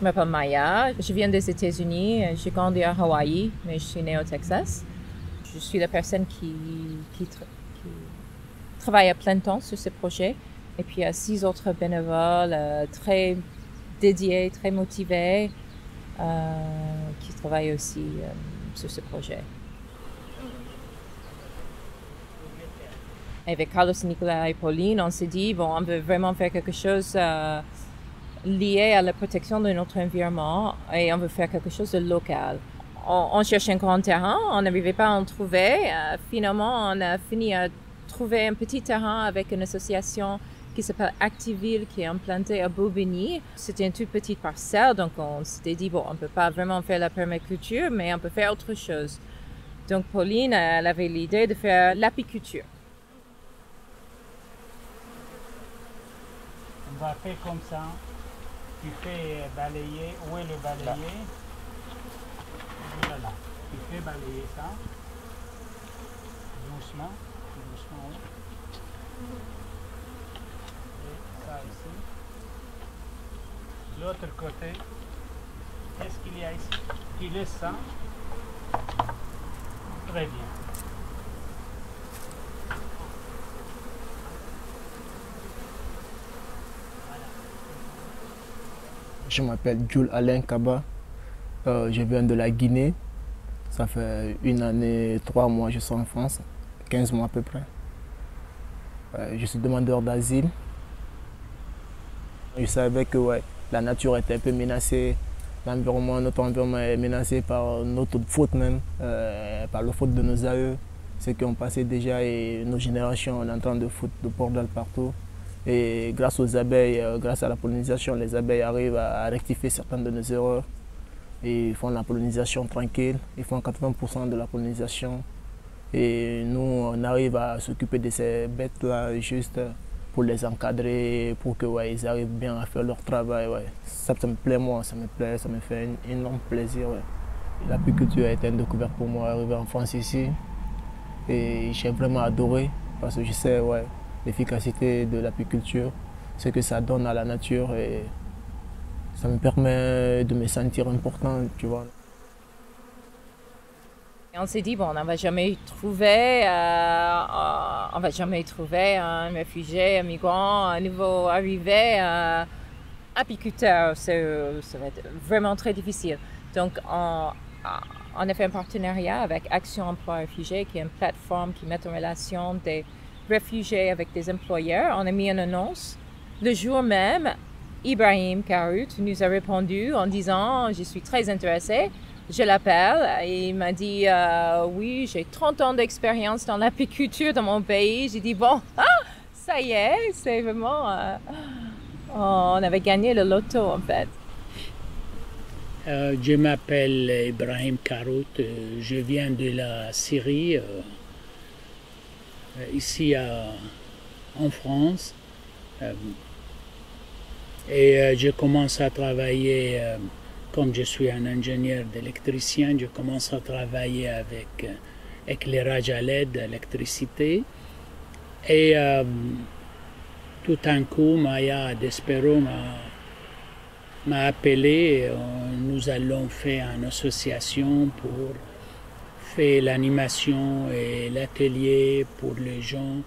Je m'appelle Maya, je viens des États-Unis, j'ai grandi à Hawaï, mais je suis née au Texas. Je suis la personne qui travaille à plein temps sur ce projet. Et puis il y a 6 autres bénévoles très dédiés, très motivés, qui travaillent aussi sur ce projet. Avec Carlos, Nicolas et Pauline, on s'est dit, bon, on veut vraiment faire quelque chose lié à la protection de notre environnement et on veut faire quelque chose de local. On cherchait un grand terrain, on n'arrivait pas à en trouver. Finalement, on a fini à trouver un petit terrain avec une association qui s'appelle Activille, qui est implantée à Bobigny. C'était une toute petite parcelle, donc on s'était dit, bon, on ne peut pas vraiment faire la permaculture, mais on peut faire autre chose. Donc Pauline, elle avait l'idée de faire l'apiculture. On va faire comme ça. Tu fais balayer. Où est le balayer? Voilà. Tu fais balayer ça. Doucement. Doucement. Et ça ici. L'autre côté. Qu'est-ce qu'il y a ici? Tu laisses ça. Très bien. Je m'appelle Jules Alain Kaba, je viens de la Guinée. Ça fait 1 année, 3 mois que je suis en France, 15 mois à peu près. Je suis demandeur d'asile. Je savais que la nature était un peu menacée, notre environnement est menacé par notre faute même, par la faute de nos aïeux, ceux qui ont passé déjà et nos générations, on est en train de foutre de bordel partout. Et grâce aux abeilles, grâce à la pollinisation, les abeilles arrivent à rectifier certaines de nos erreurs. Et ils font la pollinisation tranquille, ils font 80% de la pollinisation. Et nous, on arrive à s'occuper de ces bêtes-là juste pour les encadrer, pour qu'ils arrivent bien à faire leur travail. Ça me plaît, moi, ça me fait un énorme plaisir. L'apiculture a été une découverte pour moi, arriver en France ici. Et j'ai vraiment adoré, parce que je sais, l'efficacité de l'apiculture, ce que ça donne à la nature et ça me permet de me sentir important, tu vois. Et on s'est dit, bon, on va jamais trouver un réfugié, un migrant, un nouveau arrivé, apiculteur. Ça va être vraiment très difficile. Donc, on a fait un partenariat avec Action Emploi Réfugiés, qui est une plateforme qui met en relation des réfugiés avec des employeurs. On a mis une annonce. Le jour même, Ibrahim Karout nous a répondu en disant « Je suis très intéressé ». Je l'appelle et il m'a dit « Oui, j'ai 30 ans d'expérience dans l'apiculture dans mon pays ». J'ai dit « Bon, ça y est, c'est vraiment… on avait gagné le loto en fait ». Je m'appelle Ibrahim Karout, je viens de la Syrie. Ici en France et je commence à travailler comme je suis un ingénieur d'électricien, je commence à travailler avec éclairage à LED, électricité et tout d'un coup Maya Despero m'a appelé, nous allons faire une association pour fait l'animation et l'atelier pour les gens,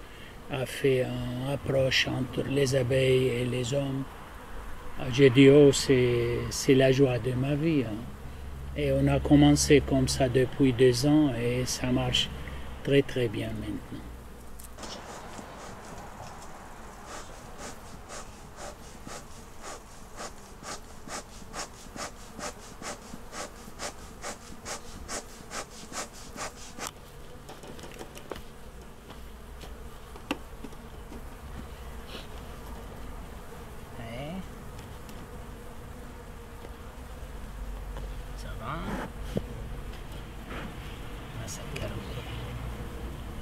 a fait une approche entre les abeilles et les hommes. J'ai dit, oh, c'est la joie de ma vie. Et on a commencé comme ça depuis 2 ans et ça marche très très bien maintenant.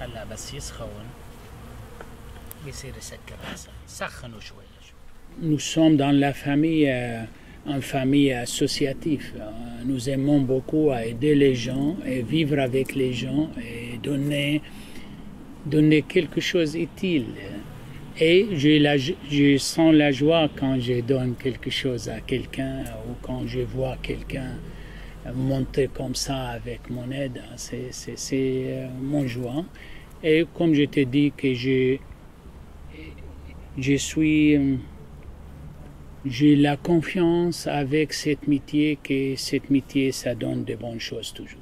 هلا بس يسخن بيصير يسكر راسه سخنوا شوي. Nous sommes dans la famille, en famille associative. Nous aimons beaucoup à aider les gens et vivre avec les gens et donner quelque chose d'utile. Et je sens la joie quand je donne quelque chose à quelqu'un ou quand je vois quelqu'un monter comme ça avec mon aide. C'est mon joie. Et comme je te dis que j'ai la confiance avec cette métier que cette métier ça donne de bonnes choses toujours.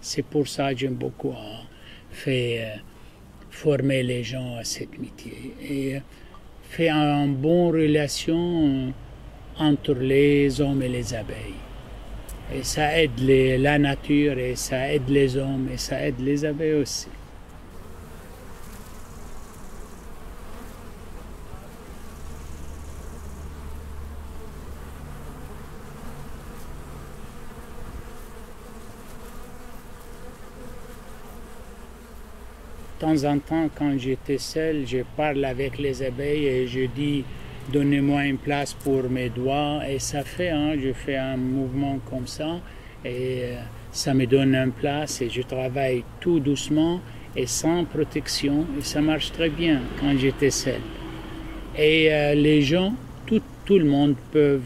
C'est pour ça que j'aime beaucoup faire former les gens à cette métier et faire une bonne relation entre les hommes et les abeilles. Et ça aide la nature et ça aide les hommes et ça aide les abeilles aussi. De temps en temps, quand j'étais seul, je parle avec les abeilles et je dis donnez-moi une place pour mes doigts. Et ça fait, je fais un mouvement comme ça et ça me donne une place et je travaille tout doucement et sans protection et ça marche très bien quand j'étais seul. Et les gens, tout le monde peuvent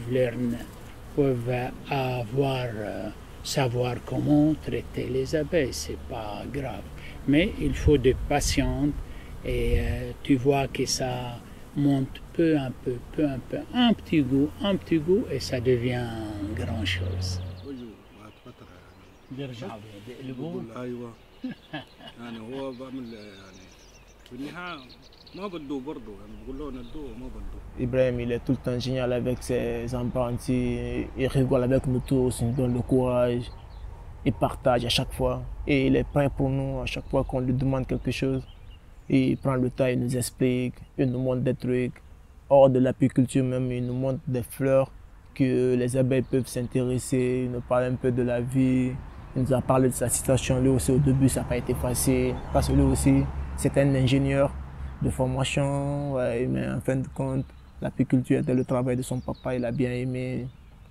savoir comment traiter les abeilles, c'est pas grave. Mais il faut de patience et tu vois que ça monte peu à peu, un petit goût et ça devient grand chose. Ibrahim, il est tout le temps génial avec ses apprentis, il rigole avec nous tous, il nous donne le courage, il partage à chaque fois et il est prêt pour nous à chaque fois qu'on lui demande quelque chose. Il prend le temps, il nous explique, il nous montre des trucs. Hors de l'apiculture même, il nous montre des fleurs que les abeilles peuvent s'intéresser, il nous parle un peu de la vie. Il nous a parlé de sa situation, lui aussi au début ça n'a pas été facile, parce que lui aussi c'est un ingénieur de formation, ouais, mais en fin de compte, l'apiculture était le travail de son papa, il a bien aimé.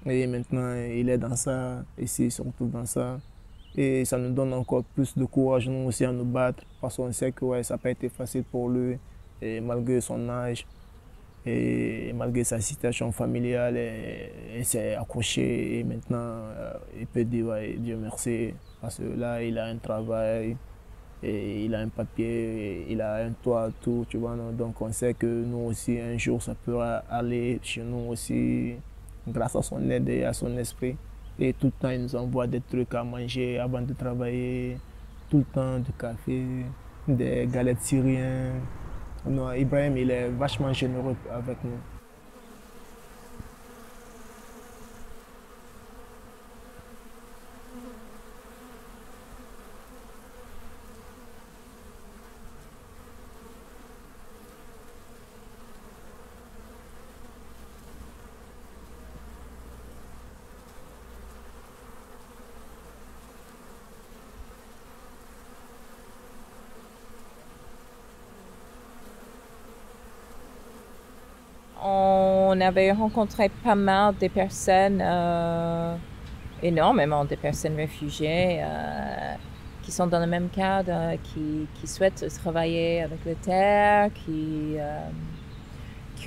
Et maintenant, il est dans ça, ici, il se retrouve dans ça. Et ça nous donne encore plus de courage, nous aussi, à nous battre, parce qu'on sait que ouais, ça n'a pas été facile pour lui, et malgré son âge, et malgré sa situation familiale, il s'est accroché, et maintenant, il peut dire ouais, Dieu merci, parce que là, il a un travail, et il a un papier, il a un toit, tout, tu vois. Non? Donc on sait que nous aussi, un jour, ça pourra aller chez nous aussi, grâce à son aide et à son esprit. Et tout le temps, il nous envoie des trucs à manger avant de travailler, tout le temps du café, des galettes syriennes. Non, Ibrahim, il est vachement généreux avec nous. On avait rencontré pas mal de personnes, énormément de personnes réfugiées qui sont dans le même cadre, qui souhaitent travailler avec la terre, qui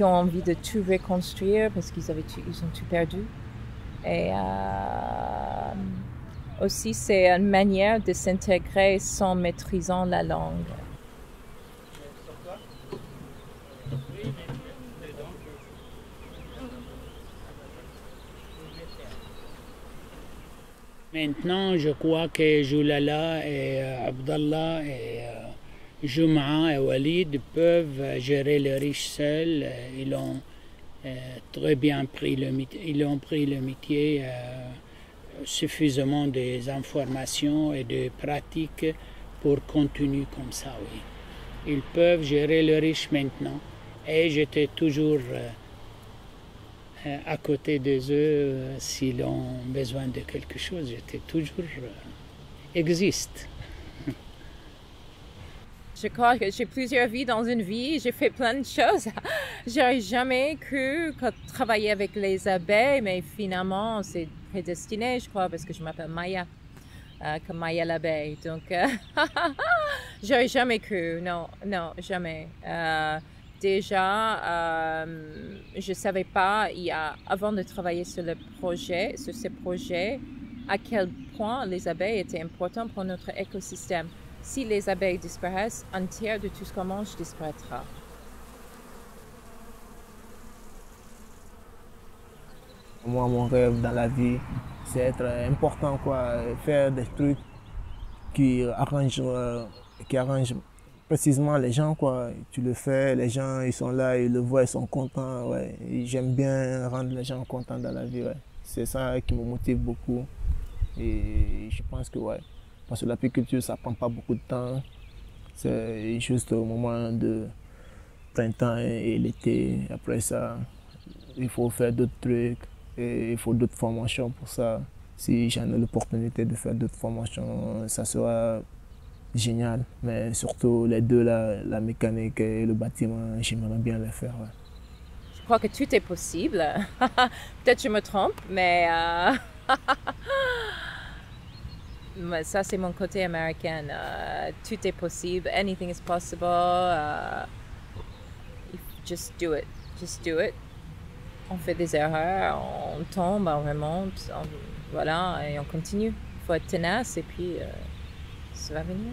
ont envie de tout reconstruire parce qu'ils ont tout perdu. Et aussi, c'est une manière de s'intégrer sans maîtrisant la langue. Maintenant, je crois que Joulala et Abdallah et Jum'a et Walid peuvent gérer le riche seuls. Ils ont très bien pris le métier. Ils ont pris le métier suffisamment des informations et de pratiques pour continuer comme ça, oui. Ils peuvent gérer le riche maintenant. Et j'étais toujours à côté d'eux, s'ils ont besoin de quelque chose, j'étais toujours existe. Je crois que j'ai plusieurs vies dans une vie, j'ai fait plein de choses. J'aurais jamais cru travailler avec les abeilles, mais finalement c'est prédestiné, je crois, parce que je m'appelle Maya, comme Maya l'abeille. Donc, j'aurais jamais cru, non, jamais. déjà, je ne savais pas, avant de travailler sur ce projet, à quel point les abeilles étaient importantes pour notre écosystème. Si les abeilles disparaissent, un tiers de tout ce qu'on mange disparaîtra. Moi, mon rêve dans la vie, c'est être important, quoi, faire des trucs qui arrangent précisément les gens, quoi. Tu le fais, les gens, ils sont là, ils le voient, ils sont contents, ouais. Et j'aime bien rendre les gens contents dans la vie, ouais. C'est ça qui me motive beaucoup. Et je pense que, ouais, parce que l'apiculture, ça prend pas beaucoup de temps. C'est juste au moment de printemps et l'été. Après ça, il faut faire d'autres trucs et il faut d'autres formations pour ça. Si j'en ai l'opportunité de faire d'autres formations, ça sera génial. Mais surtout les deux, là, la mécanique et le bâtiment, j'aimerais bien les faire. Ouais. Je crois que tout est possible. Peut-être que je me trompe, mais ça, c'est mon côté américain. Tout est possible. Anything is possible. Just do it. Just do it. On fait des erreurs, on tombe, on remonte, voilà, et on continue. Il faut être tenace et puis ça va venir.